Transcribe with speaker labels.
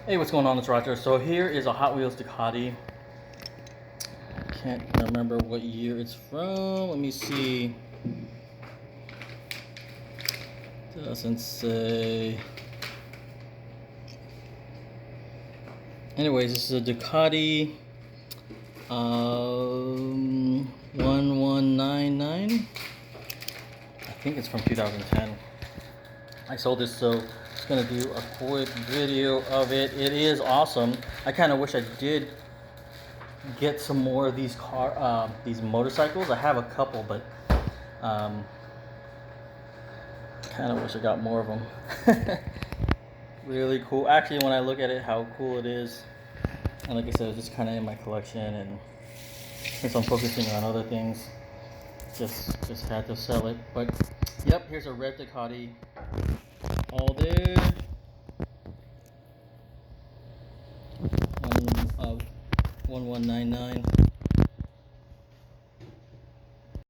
Speaker 1: Hey, what's going on? It's Roger. So here is a Hot Wheels Ducati. Can't remember what year it's from. Let me see. Doesn't say. Anyways, this is a Ducati 1199. I think it's from 2010. I sold this, so just gonna do a quick video of it. It is awesome. I kind of wish I did get some more of these motorcycles. I have a couple, but kind of wish I got more of them. Really cool. Actually, when I look at it, how cool it is, and like I said, it's just kind of in my collection, and since I'm focusing on other things, just had to sell it. But yep, here's a red Ducati, all there. 1199.